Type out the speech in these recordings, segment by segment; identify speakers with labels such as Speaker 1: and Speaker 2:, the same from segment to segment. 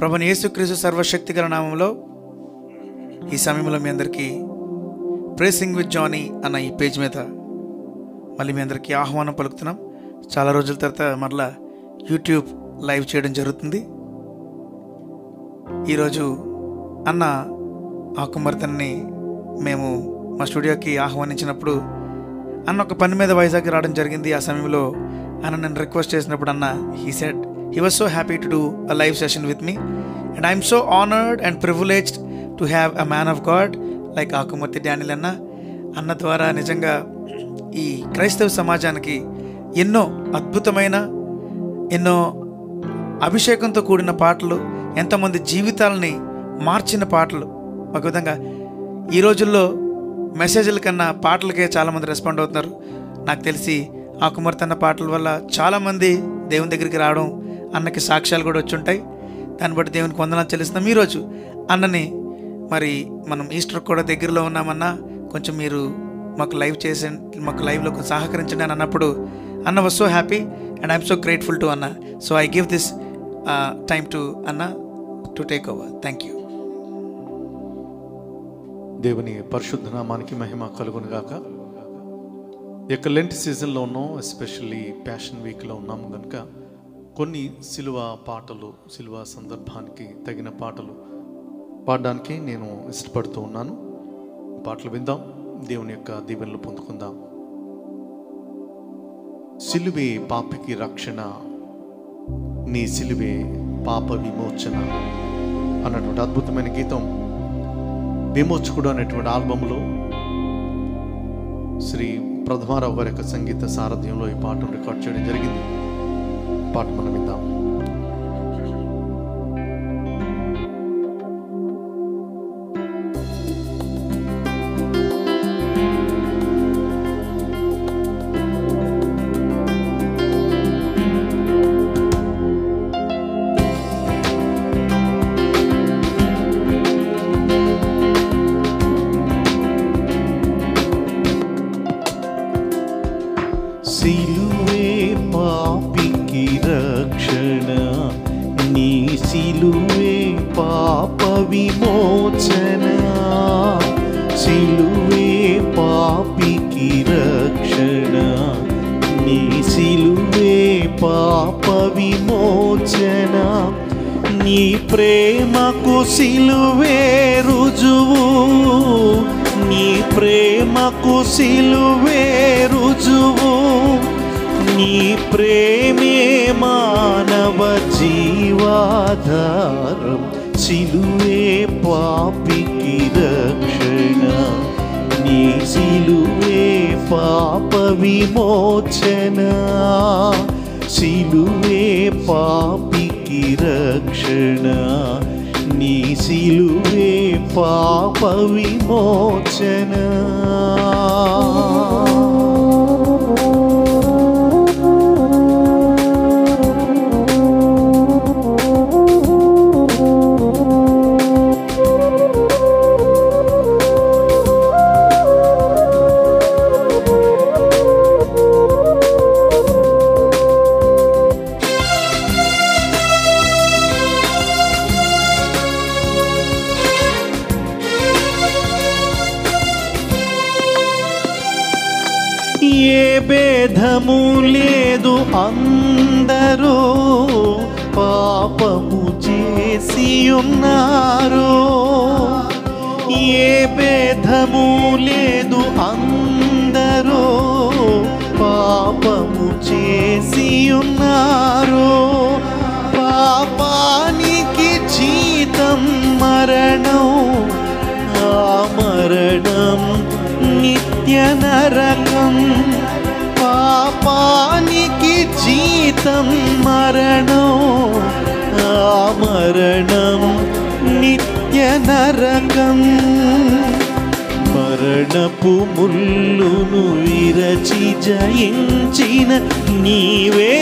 Speaker 1: ప్రభువైన యేసుక్రీస్తు సర్వశక్తిగల నామములో ఈ సమయంలో మీ అందరికీ ప్రేసింగ్ విత్ జానీ అన్న ఈ పేజ్ మీద మళ్ళీ మీ అందరికీ ఆహ్వానం పలుకుతున్నాం. చాలా రోజుల తర్వాత మరలా యూట్యూబ్ లైవ్ చేయడం జరుగుతుంది. ఈరోజు అన్న ఆకుమర్తన్ని మేము మా స్టూడియోకి ఆహ్వానించినప్పుడు అన్న ఒక పని మీద వైజాగ్ రావడం జరిగింది. ఆ సమయంలో అన్న నన్ను రిక్వెస్ట్ చేసినప్పుడు అన్న he said he was so happy to do a live session with me, and I am so honored and privileged to have a man of God like Akumarthi Daniel అన్న ద్వారా నిజంగా ఈ క్రైస్తవ సమాజానికి ఎన్నో అద్భుతమైన ఎన్నో అభిషేకంతో కూడిన పాటలు, ఎంతోమంది జీవితాలని మార్చిన పాటలు. ఒక విధంగా ఈ రోజుల్లో మెసేజ్ల కన్నా పాటలకే చాలామంది రెస్పాండ్ అవుతున్నారు. నాకు తెలిసి ఆకుమర్తి అన్న పాటల వల్ల చాలామంది దేవుని దగ్గరికి రావడం, అన్నకి సాక్ష్యాలు కూడా వచ్చి ఉంటాయి. దాన్ని బట్టి దేవునికి వందనాలు చెల్లిస్తున్నాం. ఈరోజు అన్నని మరి మనం ఈస్టర్ కూడా దగ్గరలో ఉన్నామన్నా కొంచెం మీరు మాకు లైవ్లో కొంచెం సహకరించండి అని అన్నప్పుడు అన్న was so happy and I'm so grateful to అన్న. So I give this time to అన్న to take over. Thank you.
Speaker 2: దేవుని పరిశుద్ధ నామానికి మహిమ కలుగును గాక. ఈ యొక్క లెంట్ సీజన్లో ఉన్నాం, ఎస్పెషల్లీ ప్యాషన్ వీక్లో ఉన్నాము కనుక కొన్ని సిలువ పాటలు, సిలువ సందర్భానికి తగిన పాటలు పాడడానికి నేను ఇష్టపడుతూ ఉన్నాను. పాటలు విందాం, దేవుని యొక్క దీవెనలు పొందుకుందాం. సిలువే పాపికి రక్షణ, నీ సిలువే పాప విమోచన అన్నటువంటి అద్భుతమైన గీతం విమోచకుడు అనేటువంటి ఆల్బంలో శ్రీ ప్రథమారావు గారి యొక్క సంగీత సారథ్యంలో ఈ పాటను రికార్డ్ చేయడం జరిగింది. పాట మనం విందాం.
Speaker 3: సిలువే పాపికి రక్షణ, నీ సిలువే పాప విమోచన. సిలువే పాపికి రక్షణ, నీ సిలువే పాప విమోచన. నీ ప్రేమకు సిలువే రుజువు, నీ ప్రేమకు సిలువే రుజువు. నీ ప్రేమే మానవ జీవాధారం, సిలువే పాపికి రక్షణ, నీ సిలువే పాప విమోచన. సిలువే పాపికి రక్షణ, నీ సిలువే పాప విమోచన. ఏ భేదము లేదు, అందరూ పాపము చేసి ఉన్నారు. ఏ భేదము లేదు, అందరూ పాపము చేసి ఉన్నారు. పాపానికి జీతం మరణం, ఆ మరణం నిత్య నరకం. పాపానికి జీతం మరణం, ఆ మరణం నిత్య నరకం. మరణపు ముల్లును విరచి జయించిన నీవే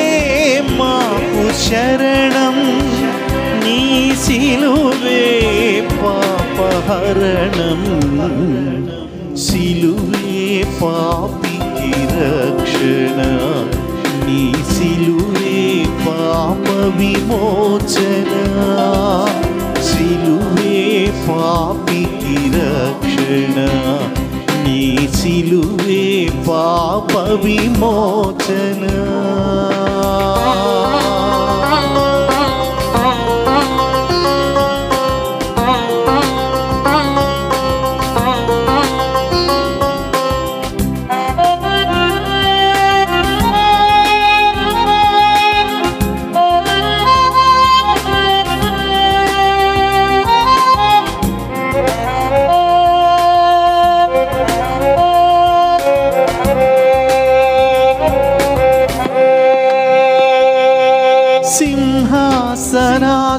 Speaker 3: మాకు శరణం. నీ సిలువే పాపహరణం, సిలువే పాపికి రక్షణ, నీ సిలువే పాప విమోచన, సిలువే పాపికి రక్షణ, నీ సిలువే పాప విమోచన.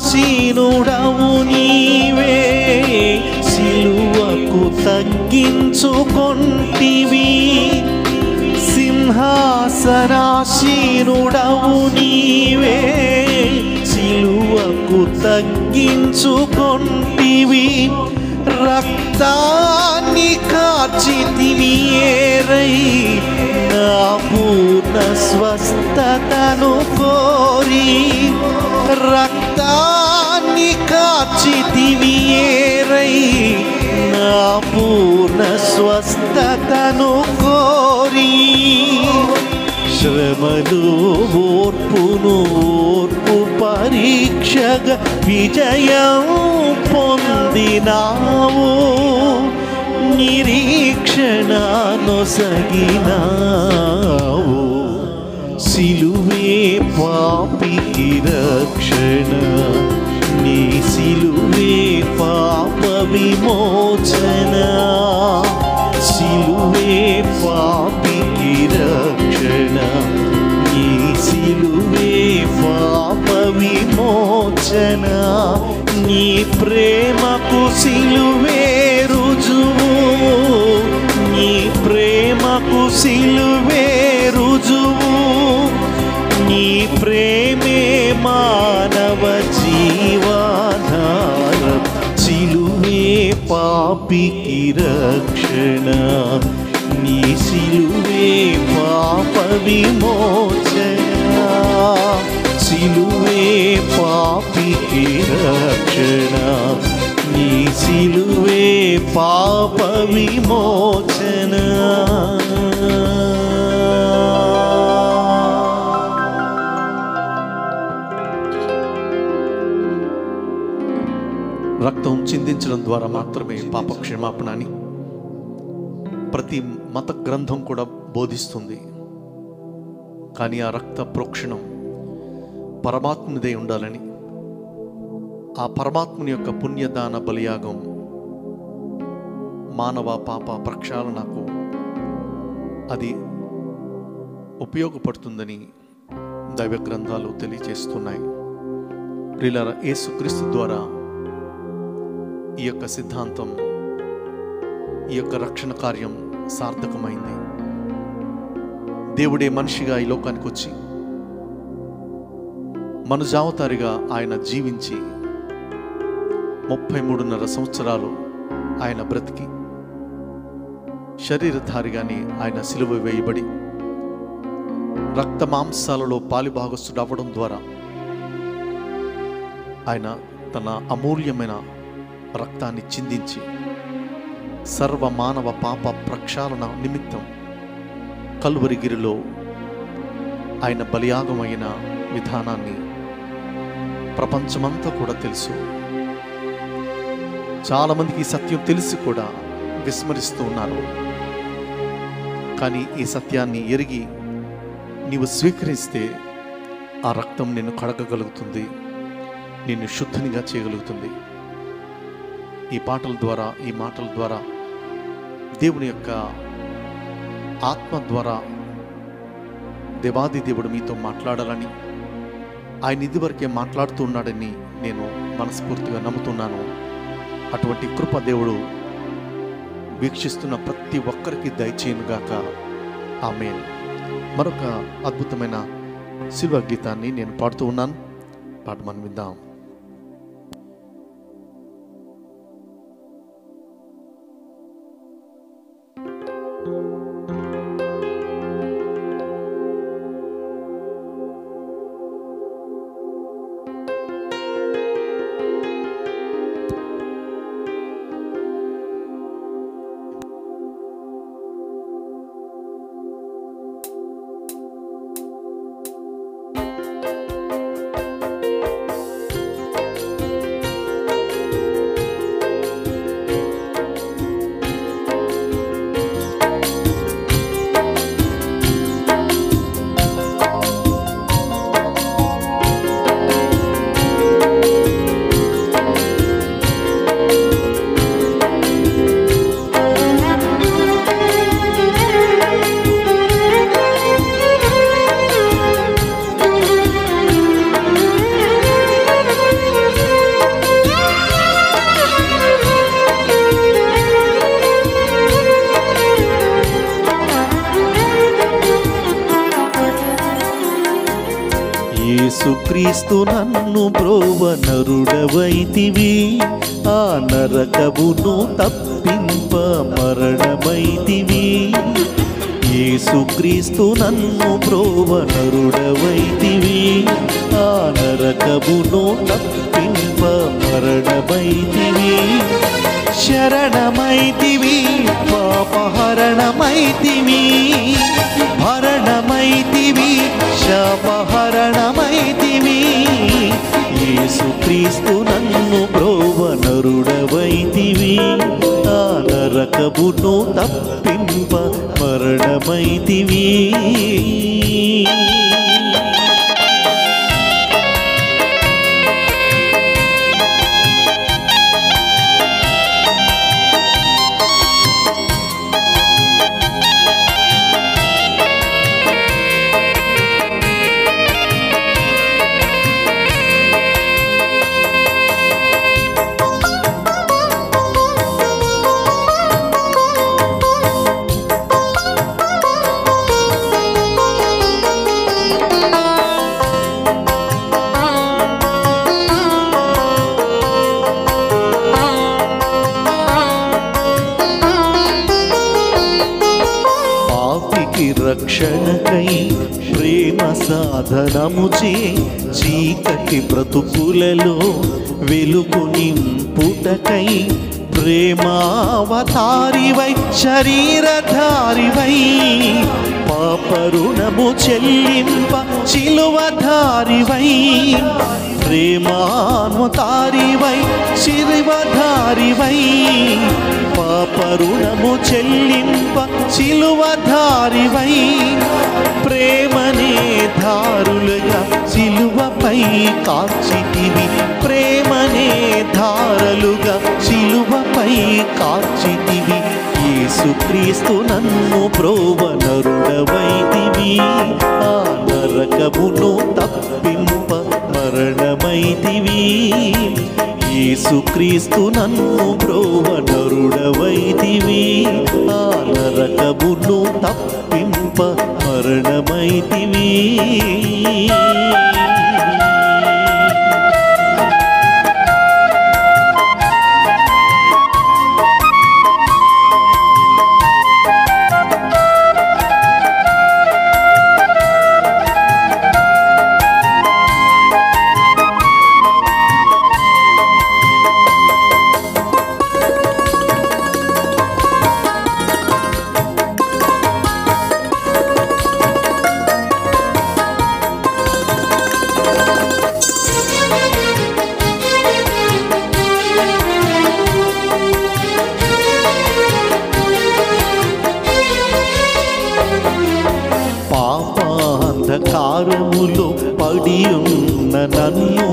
Speaker 3: సింహాసనాసీనుడవు నీవే, సిలువకు తగ్గించుకొంటివి. సింహాసనాసీనుడవు నీవే, సిలువకు తగ్గించుకొంటివి. రక్తాన్ని కార్చితివి ఏరై, నా పూర్ణ స్వస్థతను కోరి. రక్తాన్ని కార్చితివి ఏరై, నా పూర్ణ స్వస్థతను కోరి. శ్రమలు ఓర్పును ఓర్పు పరీక్షగా విజయం పొందినావు. నిరీక్షణ నొసగినావు. సిలువే పాపికి రక్షణ, నీ సిలువే పాప విమోచన, సిలువే పాపికి రక్షణ, నీ సిలువే పాప విమోచన. నీ ప్రేమకు సిలువే రుజువు, నీ ప్రేమకు సిలువే రుజువు. నీ ప్రేమే మానవ జీవాధారం, సిలువే పాపికి రక్షణ, నీ సిలువే పాప విమోచన, సిలువే పాపికి రక్షణ, నీ సిలువే పాప విమోచన.
Speaker 2: రక్తం చిందించడం ద్వారా మాత్రమే పాప క్షమాపణ అని ప్రతి మత గ్రంథం కూడా బోధిస్తుంది. కానీ ఆ రక్త ప్రోక్షణం పరమాత్మునిదే ఉండాలని, ఆ పరమాత్ముని యొక్క పుణ్యదాన బలియాగం మానవ పాప ప్రక్షాళనకు అది ఉపయోగపడుతుందని దైవ గ్రంథాలు తెలియజేస్తున్నాయి. ప్రియులారా, యేసుక్రీస్తు ద్వారా ఈ యొక్క సిద్ధాంతం, ఈ యొక్క రక్షణ కార్యం సార్థకమైంది. దేవుడే మనిషిగా ఈ లోకానికి వచ్చి మనుజావతారిగా ఆయన జీవించి 33.5 సంవత్సరాలు ఆయన బ్రతికి శరీరధారిగానే ఆయన సిలువ వేయబడి రక్త మాంసాలలో పాలిభాగస్తుడు అవ్వడం ద్వారా ఆయన తన అమూల్యమైన రక్తాన్ని చిందించి సర్వ మానవ పాప ప్రక్షాళన నిమిత్తం కల్వరిగిరిలో ఆయన బలియాగమైన విధానాన్ని ప్రపంచమంతా కూడా తెలుసు. చాలామందికి ఈ సత్యం తెలిసి కూడా విస్మరిస్తూ ఉన్నారు. కానీ ఈ సత్యాన్ని ఎరిగి నీవు స్వీకరిస్తే ఆ రక్తం నిన్ను కడగగలుగుతుంది, నిన్ను శుద్ధినిగా చేయగలుగుతుంది. ఈ పాటల ద్వారా, ఈ మాటల ద్వారా దేవుని యొక్క ఆత్మ ద్వారా దేవాది దేవుడు మీతో మాట్లాడాలని, ఆయన ఇదివరకే మాట్లాడుతూ ఉన్నాడని నేను మనస్ఫూర్తిగా నమ్ముతున్నాను. అటువంటి కృప దేవుడు వీక్షిస్తున్న ప్రతి ఒక్కరికి దయచేయునుగాక. ఆమేన్. మరొక అద్భుతమైన శిల్వ గీతాన్ని నేను పాడుతూ ఉన్నాను. పాట మనం విందాం.
Speaker 3: యేసుక్రీస్తు నన్ను బ్రోవ నరుడవైతివి, ఆ నరకమును తప్పింప మరణమైతివి. యేసుక్రీస్తు నన్ను బ్రోవ నరుడవైతివి, ఆ నరకమును తప్పింప మరణమైతివి. శరణమైతివి, పాపహరణమైతివి, భరణమైతివి, శాపహరణమైతివి. యేసుక్రీస్తు నన్ను బ్రోవ నరుడవైతివి, ఆ నరకమును తప్పింప మరణమైతివి. రక్షణకై ప్రేమ సాధనముచే చీకటి బ్రతుకులలో వెలుగు నింపుటకై ప్రేమావతారివై శరీరధారివై పాపరుణము చెల్లింప శిలువధారివై ప్రేమావతారివై శిలువధారివై పాపరుణము చెల్లింప శిలువధారివై ప్రేమనే ధారులుగా శిలువపై కార్చితివి. ప్రేమనే ధారలుగా శిలువపై కార్చితివి. యేసుక్రీస్తు నన్ను బ్రోవ నరుడవైతివి, ఆ నరకమును తప్పింప మరణమైతివి. యేసుక్రీస్తు నన్ను బ్రోవ నరుడవైతివి, ఆ నరకమును తప్పింప మరణమైతివి. పాపాంధకారములో పడి ఉన్న నన్ను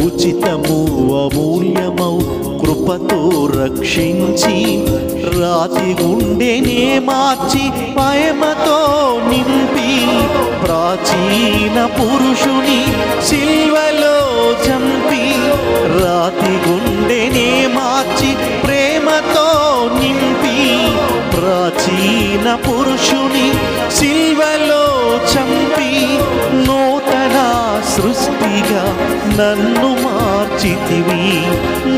Speaker 3: ఉచితము అమూల్యమౌ కృపతో రక్షించి రాతి గుండెనే మార్చి ప్రేమతో నింపి ప్రాచీన పురుషుని సిల్వలో చంపి రాతి గుండెనే మార్చి ప్రేమతో నింపి ప్రాచీన పురుషుని సిల్వలో చంపి నూతన సృష్టిగా నన్ను మార్చితివి.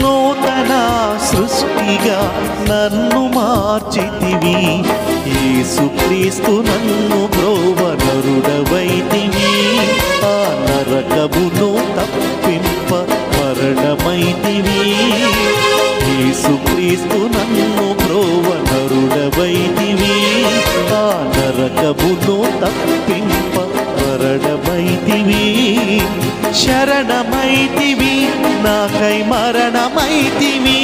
Speaker 3: నూతన సృష్టిగా నన్ను మార్చితివి. యేసుక్రీస్తు నన్ను బ్రోవ నరుడవైతివి, ఆ నరకమును తప్పింప మరణమైతివి. యేసుక్రీస్తు నన్ను బ్రోవ నరుడవైతివి, ఆ నరకమును తప్పింప మరణమైతివి. శరణమైతివి, నాకై మరణమైతివి,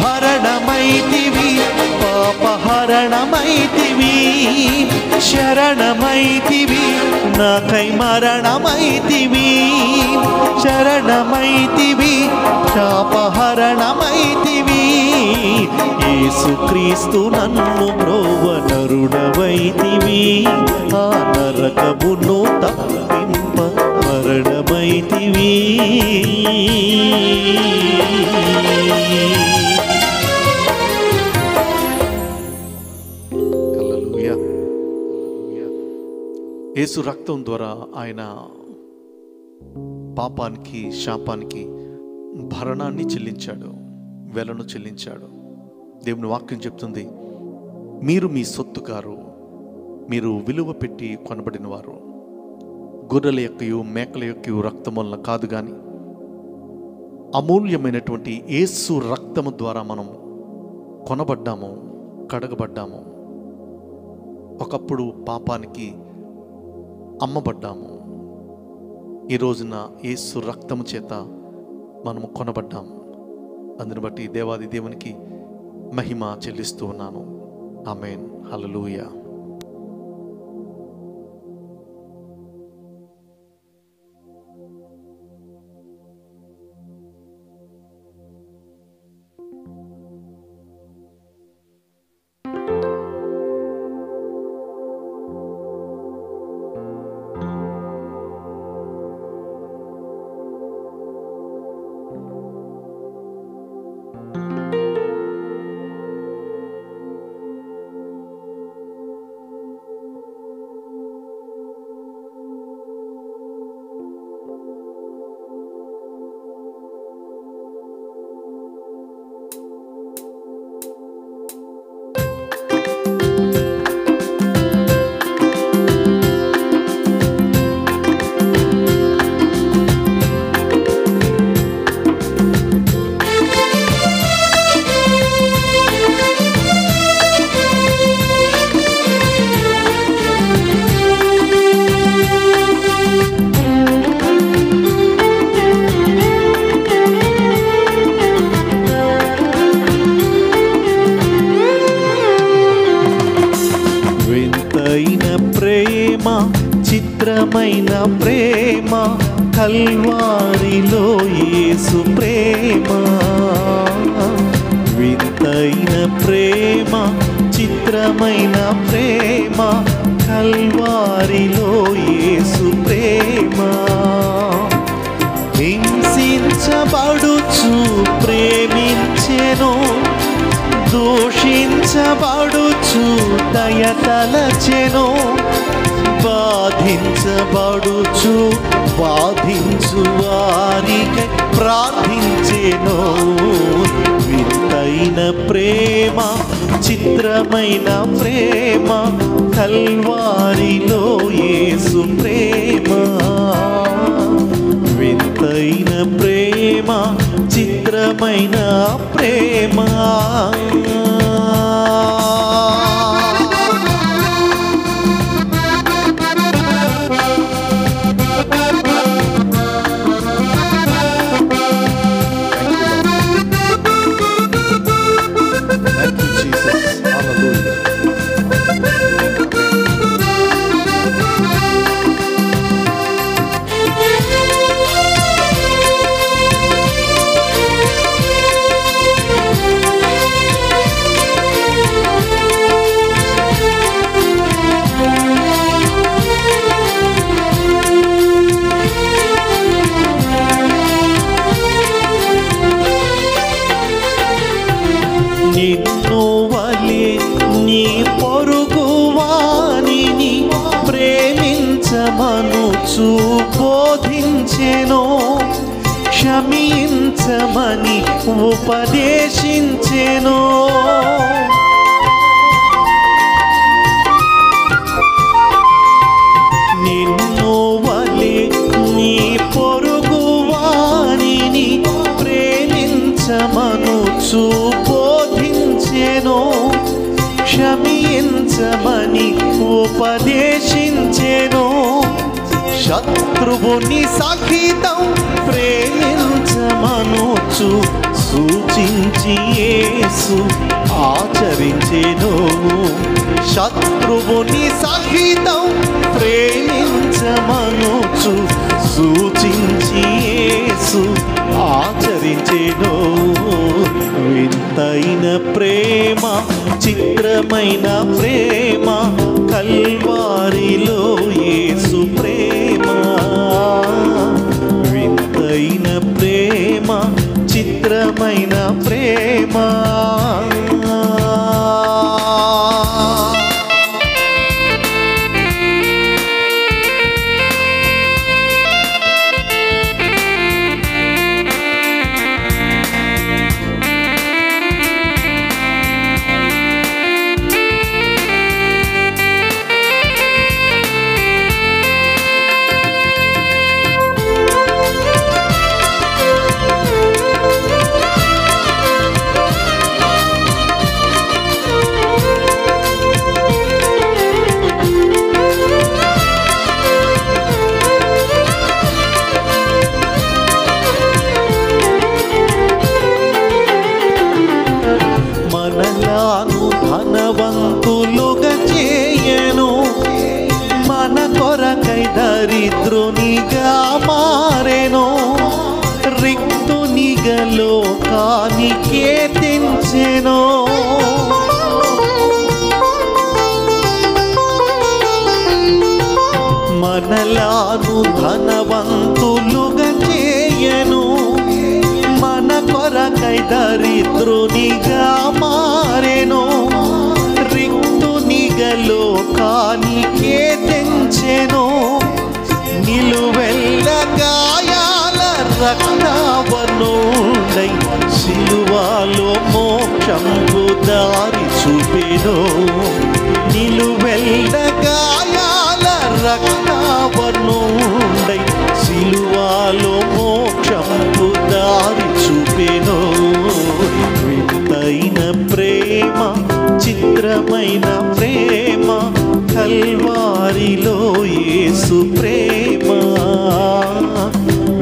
Speaker 3: భరణమైతివి, పాపహరణమైతివి. శరణమైతివి, నాకై మరణమైతివి, శరణమైతివి, శాపహరణమైతివి. యేసుక్రీస్తు నన్ను బ్రోవ నరుడవైతివి, ఆ నరకమును తప్పింప మరణమైతివి.
Speaker 2: హల్లెలూయా. 'యేసు రక్తం ద్వారా ఆయన పాపానికి, శాపానికి భరణాన్ని చెల్లించాడు, వెలను చెల్లించాడు. దేవుని వాక్యం చెప్తుంది, మీరు మీ సొత్తు కారు, మీరు విలువ పెట్టి కొనబడిన వారు, గొర్రెల యొక్కయు మేకల యొక్కయు రక్తం వలన కాదు, కానీ అమూల్యమైనటువంటి యేసు రక్తము ద్వారా మనం కొనబడ్డాము, కడగబడ్డాము. ఒకప్పుడు పాపానికి అమ్మబడ్డాము. ఈ రోజున యేసు రక్తము చేత మనము కొనబడ్డాము. అందుని బట్టి దేవాది దేవునికి మహిమ చెల్లిస్తూ ఉన్నాను. ఆమేన్, హల్లెలూయా. చిత్రమైన ప్రేమ కల్వారిలో యేసు ప్రేమ, వింతైన ప్రేమ, చిత్రమైన ప్రేమ కల్వారిలో యేసు ప్రేమ. హింసించబడుచు ప్రేమించెను, దూషించబడుచు దయతలచెను, బాధించబడుచు బాధించు వారికై ప్రార్థించెను. వింతైన ప్రేమ, చిత్రమైన ప్రేమ కల్వారిలో యేసు ప్రేమ. వింతైన ప్రేమ, చిత్రమైన ప్రేమ. నిన్ను వలె నీ పొరుగువానిని ప్రేమించమనుచు బోధించెను, క్షమించమని ఉపదేశించెను. నిన్ను వలె నీ పొరుగువానిని ప్రేమించమనుచు బోధించెను, క్షమించమని ఉపదేశించెను. శత్రువుని సహితం ప్రేమించమనుచు సూచించి యేసు ఆచరించెను. శత్రువుని సహితం ప్రేమించమనుచు సూచించి యేసు ఆచరించెను. వింతైన ప్రేమ, చిత్రమైన ప్రేమ కల్వారిలో యేసు ప్రేమ. వింతైన ప్రేమ, చిత్రమైన ప్రేమ.
Speaker 3: దరిద్రునిగా మారెను, రిక్తునిగా లోకానికే తెంచెను. నిలువెల్ల గాయాల రక్తవర్ణుడై సిలువలో మోక్షంకు దారి చూపెను. నిలువెల్ల గాయాల రక్తవర్ణుడై సిలువలో మోక్షంకు దారి చూపెను. వింతైన ప్రేమ, చిత్రమైన ప్రేమ, కల్వారిలో యేసు ప్రేమ.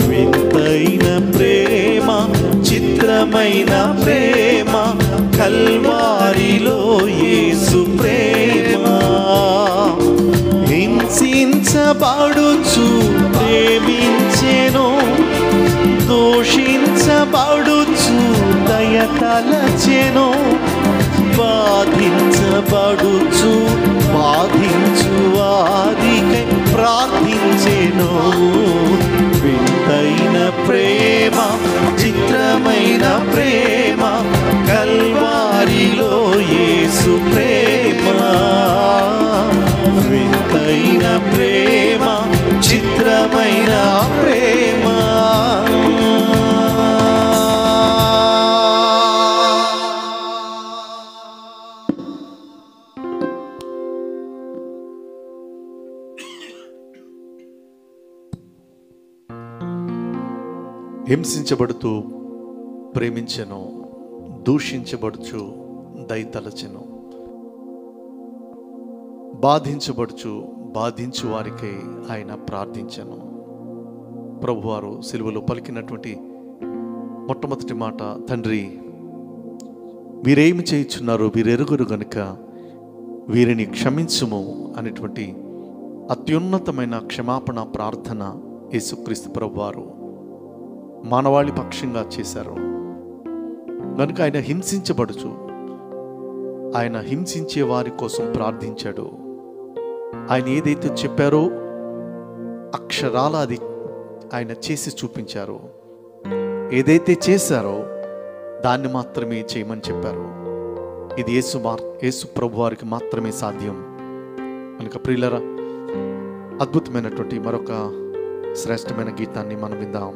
Speaker 3: వింతైన ప్రేమ, చిత్రమైన ప్రేమ, కల్వారిలో యేసు ప్రేమ. హింసించబడుచు ప్రేమించెను, దూషించబడుచు దయ తలచెను. బాధించబడుచు బాధించు వారికై ప్రార్థించెను. వింతైన ప్రేమ, చిత్రమైన ప్రేమ, కల్వారిలో యేసు ప్రేమ. వింతైన ప్రేమ, చిత్రమైన ప్రేమ.
Speaker 2: హింసించబడుతూ ప్రేమించెను, దూషించబడుచు దయతలచెను. బాధించబడుచు బాధించు వారికై ఆయన ప్రార్థించెను. ప్రభువారు సిలువలో పలికినటువంటి మొట్టమొదటి మాట, తండ్రి వీరేమి చేయుచున్నారో వీరెరుగురు గనుక వీరిని క్షమించుము అనేటువంటి అత్యున్నతమైన క్షమాపణ ప్రార్థన యేసుక్రీస్తు ప్రభువారు మానవాళి పక్షంగా చేశారు. కనుక ఆయన హింసించబడుచు ఆయన హింసించే వారి కోసం ప్రార్థించాడు. ఆయన ఏదైతే చెప్పారో అక్షరాల అది ఆయన చేసి చూపించారు. ఏదైతే చేశారో దాన్ని మాత్రమే చేయమని చెప్పారు. ఇది యేసు ప్రభు వారికి మాత్రమే సాధ్యం. కనుక ప్రియులరా, అద్భుతమైనటువంటి మరొక శ్రేష్టమైన గీతాన్ని మనం విందాం.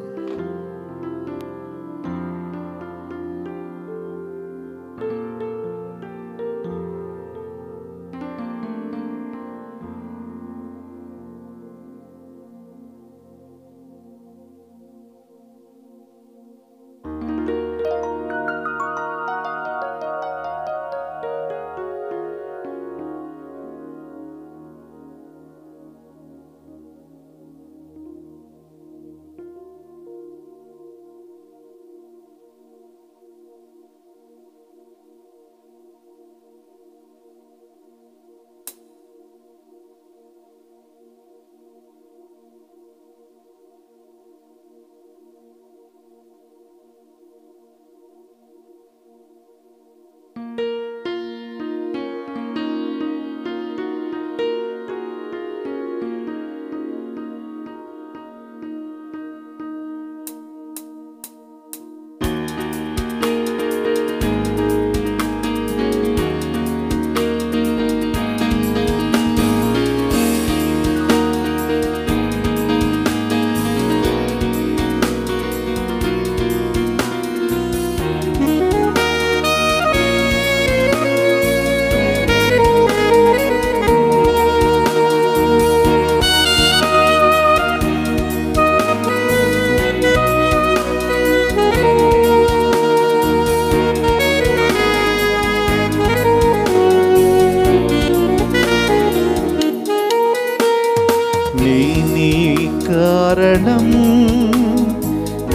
Speaker 3: కారణం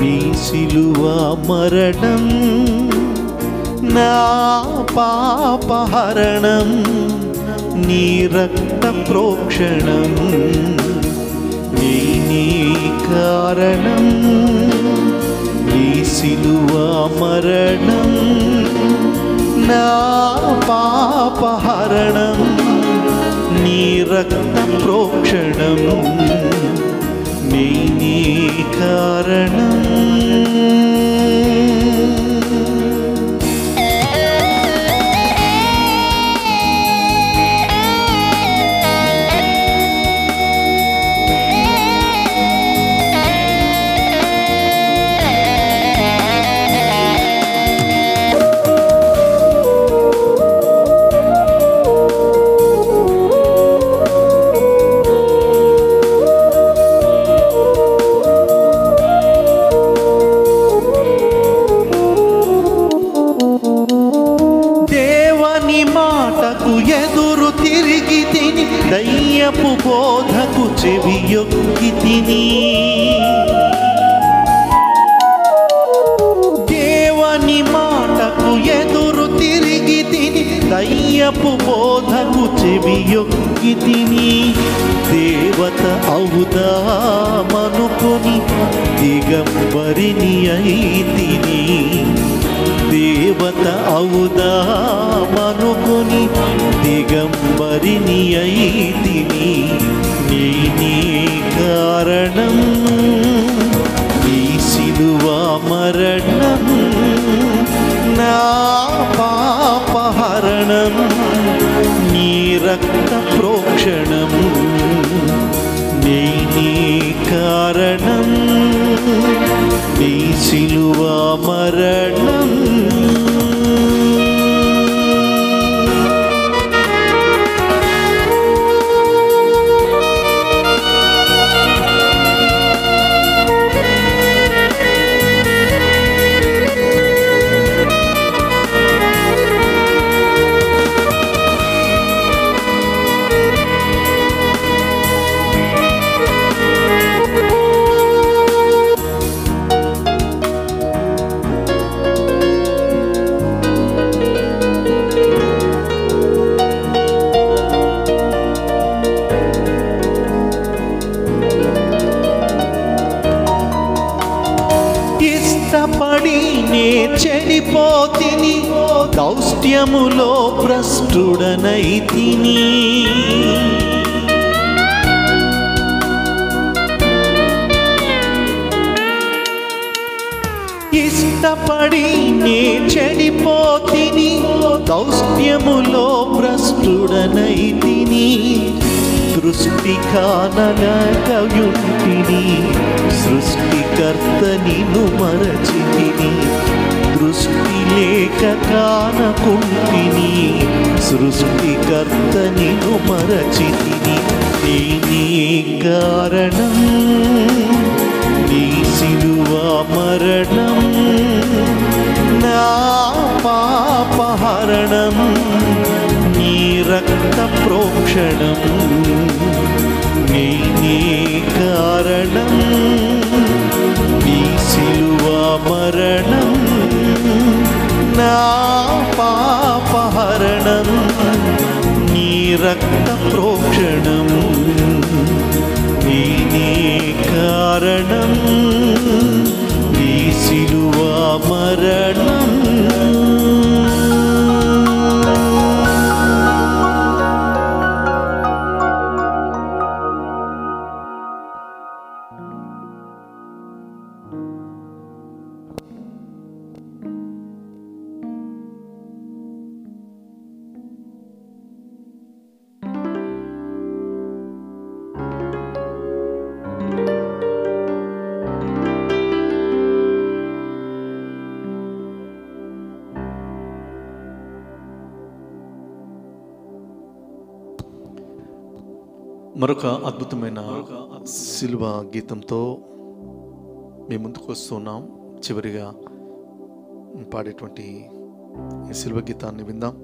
Speaker 3: నీ సిలువ మరణం, నా పాపహరణం నీ రక్త ప్రోక్షణం. నీ కారణం నీ సిలువ మరణం, నా పాపహరణం నీ రక్త ప్రోక్షణం. నీ కారణం చెవియొక్కి తిని దేవుని మాటకు ఎదురు తిరిగి తిని దయ్యపు బోధకు చెవియొక్కి తిని దేవత అవుదామనుకొని దిగంబరిని అయితిని దేవత అవుదామనుకొని దిగంబరిని అయితిని నీ కారణం నీ సిలువ మరణం నా పాపహరణం నీ రక్త ప్రోక్షణం నీ కారణం నీ సిలువ మరణం ఇష్టపడి నే చెడిపోతిని దౌష్ట్యములో భ్రష్టుడనైతిని ఇష్టపడి నే చెడిపోతిని దౌష్ట్యములో భ్రష్టుడనైతిని దృష్టి కానగయుంటిని సృష్టికర్త నిన్ను మరచితిని దృష్టి లేక కానకుంటిని సృష్టికర్త నిన్ను మరచితిని నీ కారణం నీ సిలువ మరణం నా పాపహరణం నీ రక్త ప్రోక్షణం నీ కారణం నీ సిలువ మరణం నా పాపహరణం నీ రక్త ప్రోక్షణం నీ కారణం నీ సిలువ మరణం
Speaker 2: మరొక అద్భుతమైన సిలువ గీతంతో మీ ముందుకు వస్తున్నాం. చివరిగా పాడేటువంటి ఈ సిలువ గీతాన్ని విందాం.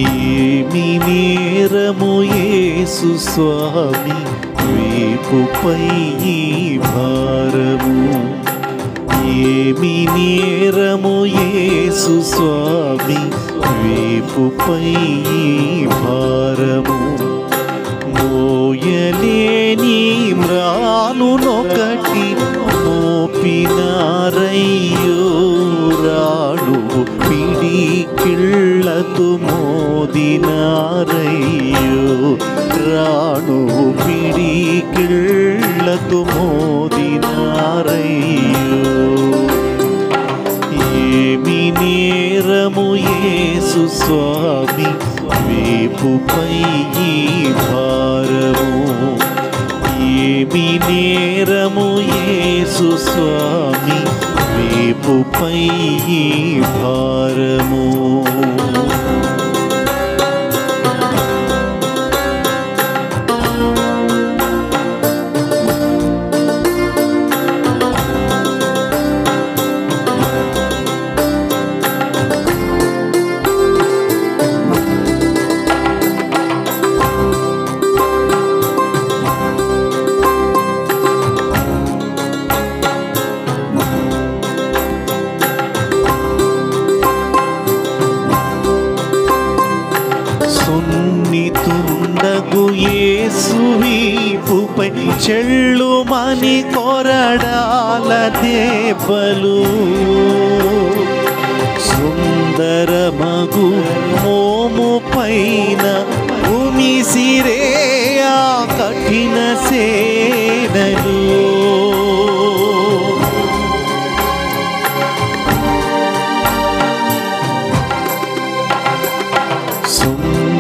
Speaker 2: ఏమి నేరము యేసు స్వామి
Speaker 3: వీపుపై ఈ భారము. ఏమి నేరము యేసు స్వామి వీపుపై ఈ భారము. మోయలేని మ్రానునొకటి మోపినారయ్యో రాడు పిడికిళ్ళతో మోదినారయ్యో రాడు పిడికిళ్ళతో మోదినారయ్యో. ఏమి నేరము యేసు స్వామి వీపుపై ఈ భారము. ఏమి నేరము యేసు స్వామి వీపుపై ఈ భారము. సున్నితుండగు యేసు వీపుపై చెళ్ళుమని కొరడాల దెబ్బలు. సుందరమగు మోము పైన ఉమిసిరే ఆ కఠిన సేనలు.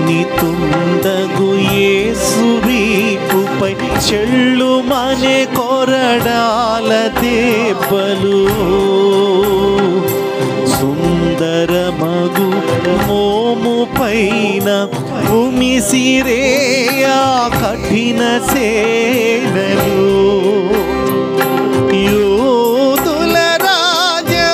Speaker 3: సున్నితుండగు యేసు వీపుపై చెళ్ళుమనే కొరడాల దెబ్బలు. సుందరమగు మోము పైన ఉమిసిరే ఆ కఠిన సేనలు. యోధుల రాజా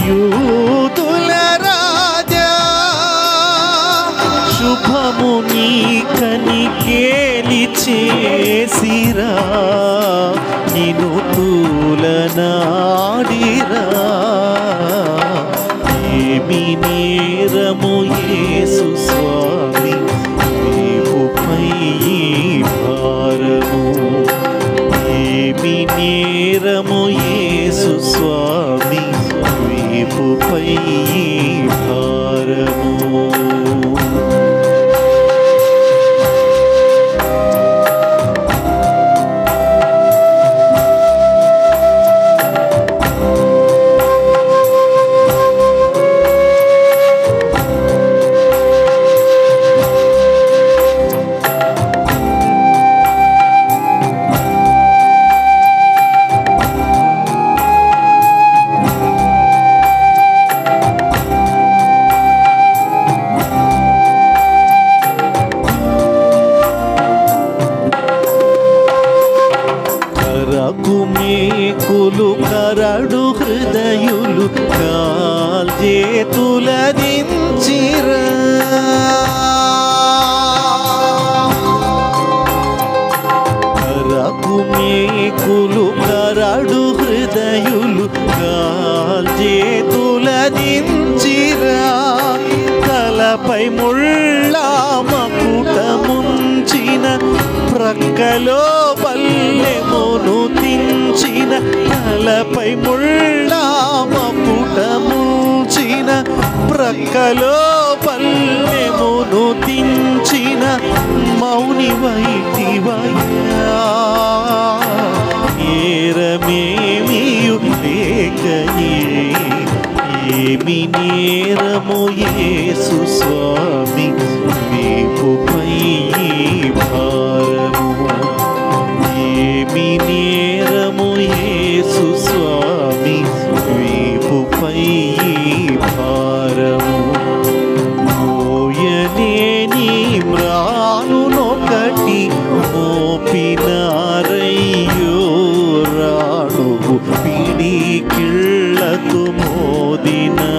Speaker 3: యూదుల రాజా శుభము నీకని కేలి చేసిరా నిన్ను తూలనాడిరా. ఏమి నేరము యేసు స్వామి వీపుపై ఈ భారము. ఏమి నేరము యేసు స్వామి వీపుపై ఈ భారము. మేకులు కరడు హృదయులు కాల్చేతుల దించిరా. కరకు మేకులు కరడు హృదయులు కాల్చేతుల దించిరా. తలపై ముళ్ళ మకుటముంచిన ప్రక్కలో పల్లెమును తించిన. తలపై ముళ్ళ మకుటముంచిన ప్రక్కలో పల్లెమును తించిన. మౌని వైటివయ్యా ఏరమేమియు లేకయే. ఏమి నేరము యేసు స్వామి వీపుపై ఈ భారము. ఏమి నేరము యేసు స్వామి వీపుపై ఈ భారము. మోయలేని మ్రానునొకటి మోపినారయ్యో రాడు పిడికిళ్ళతో మోదినా.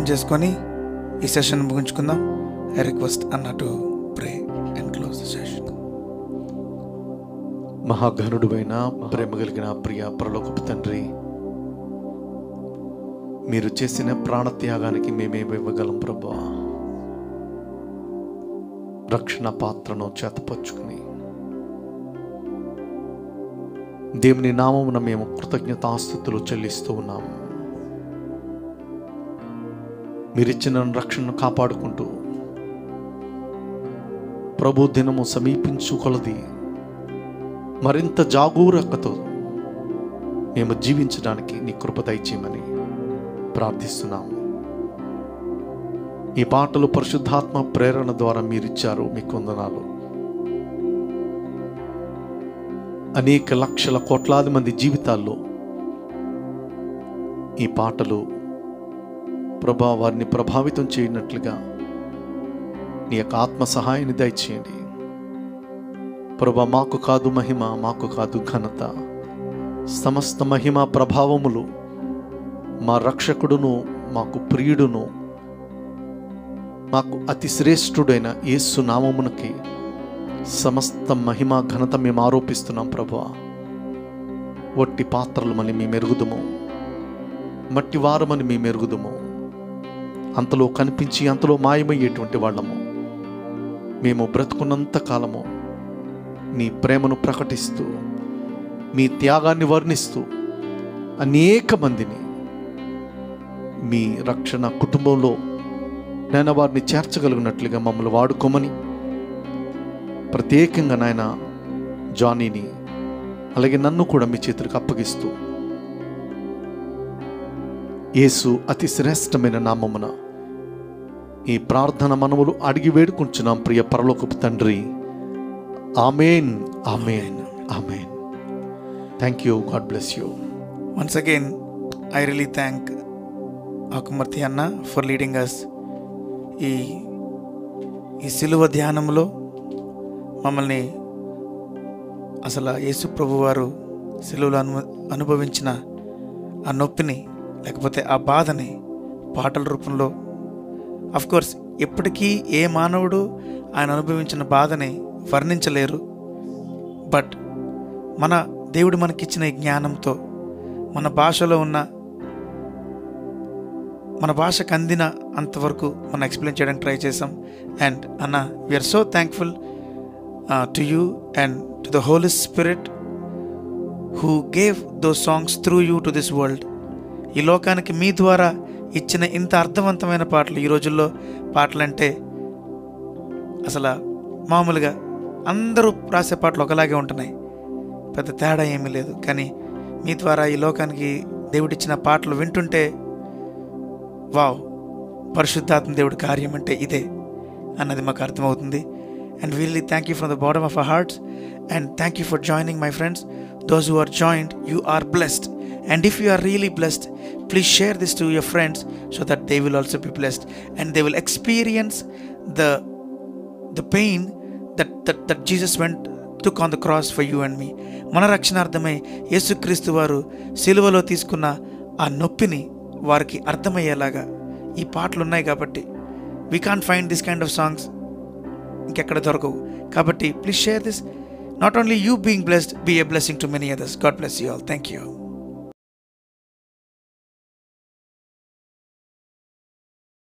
Speaker 1: చేసుకొని ఈ సెషన్ ముగించుకుందాం. ఐ రిక్వెస్ట్ అన్న to pray and close the session.
Speaker 2: మహాగణుడువైన ప్రేమ కలిగిన ప్రియ పరలోకపు తండ్రి, మీరు చేసిన ప్రాణత్యాగానికి మేమేమి ఇవ్వగలం ప్రభువా? రక్షణ పాత్రను చేతపరుచుకుని దేవుని నామమున మేము కృతజ్ఞతాస్తుతులు చెల్లిస్తూ ఉన్నాము. మీరిచ్చిన రక్షణను కాపాడుకుంటూ ప్రభు దినము సమీపించు కొలది మరింత జాగరూకతతో మేము జీవించడానికి నీ కృప దయచేయమని ప్రార్థిస్తున్నాము. ఈ పాటలు పరిశుద్ధాత్మ ప్రేరణ ద్వారా మీరిచ్చారు, మీకు వందనాలు. అనేక లక్షల కోట్లాది మంది జీవితాల్లో ఈ పాటలు ప్రభా వారిని ప్రభావితం చేయనట్లుగా నీ యొక్క ఆత్మ సహాయాన్ని దయచేయండి ప్రభా. మాకు కాదు మహిమ, మాకు కాదు ఘనత, సమస్త మహిమ ప్రభావములు మా రక్షకుడును, మాకు ప్రియుడును, మాకు అతి శ్రేష్ఠుడైన యేసు నామమునకి సమస్త మహిమ ఘనత మేము ఆరోపిస్తున్నాం ప్రభువా. వట్టి పాత్రలు మని మేము ఎరుగుదుము, మట్టి వారమని మేము ఎరుగుదుము. అంతలో కనిపించి అంతలో మాయమయ్యేటువంటి వాళ్ళము. మేము బ్రతుకున్నంత కాలము నీ ప్రేమను ప్రకటిస్తూ, మీ త్యాగాన్ని వర్ణిస్తూ అనేక మందిని మీ రక్షణ కుటుంబంలో నాయన వారిని చేర్చగలిగినట్లుగా మమ్మల్ని వాడుకోమని, ప్రత్యేకంగా నాయన జానీని అలాగే నన్ను కూడా మీ చేతులకు అప్పగిస్తూ యేసు అతి శ్రేష్టమైన నామమున ఈ ప్రార్థన మనములు అడిగి వేడుకుంటున్నాం ప్రియ పరలోకపు తండ్రి. ఆమేన్, ఆమేన్, ఆమేన్. Thank you. God bless you.
Speaker 1: Once again, I really thank Akumarthi అన్న ఫర్ లీడింగ్ అస్. ఈ సిలువ ధ్యానంలో మమ్మల్ని అసలు యేసు ప్రభు వారు సిలువలో అనుభవించిన ఆ నొప్పిని, లేకపోతే ఆ బాధని పాటల రూపంలో, అఫ్కోర్స్ ఎప్పటికీ ఏ మానవుడు ఆయన అనుభవించిన బాధని వర్ణించలేరు. బట్ మన దేవుడు మనకిచ్చిన ఈ జ్ఞానంతో మన భాషలో ఉన్న, మన భాషకు అందిన అంతవరకు మనం ఎక్స్ప్లెయిన్ చేయడానికి ట్రై చేసాం. అండ్ అన్న, we are so thankful to you and to the holy spirit who gave those songs through you to this world. ఈ లోకానికి మీ ద్వారా ఇచ్చిన ఇంత అర్థవంతమైన పాటలు. ఈ రోజుల్లో పాటలంటే అసలు మామూలుగా అందరూ రాసే పాటలు ఒకలాగే ఉంటున్నాయి, పెద్ద తేడా ఏమీ లేదు. కానీ మీ ద్వారా ఈ లోకానికి దేవుడిచ్చిన పాటలు వింటుంటే వావ్, పరిశుద్ధాత్మ దేవుడి కార్యం అంటే ఇదే అన్నది మాకు అర్థమవుతుంది. And really thank you from the bottom of our hearts. And thank you for joining my friends. Those who are joined, you are blessed. And if you are really blessed, please share this to your friends so that they will also be blessed and they will experience the pain that Jesus took on the cross for you and me. మన రక్షణార్థమై యేసుక్రీస్తు వారు సిలువలో తీసుకున్న ఆ నొప్పిని వారికి అర్థమయ్యేలాగా ఈ పాటలు ఉన్నాయి. కాబట్టి we can't find this kind of songs ఇంకెక్కడ దొరకవు. కాబట్టి please share this. Not only you being blessed, be a blessing to many others. God bless you all. Thank you.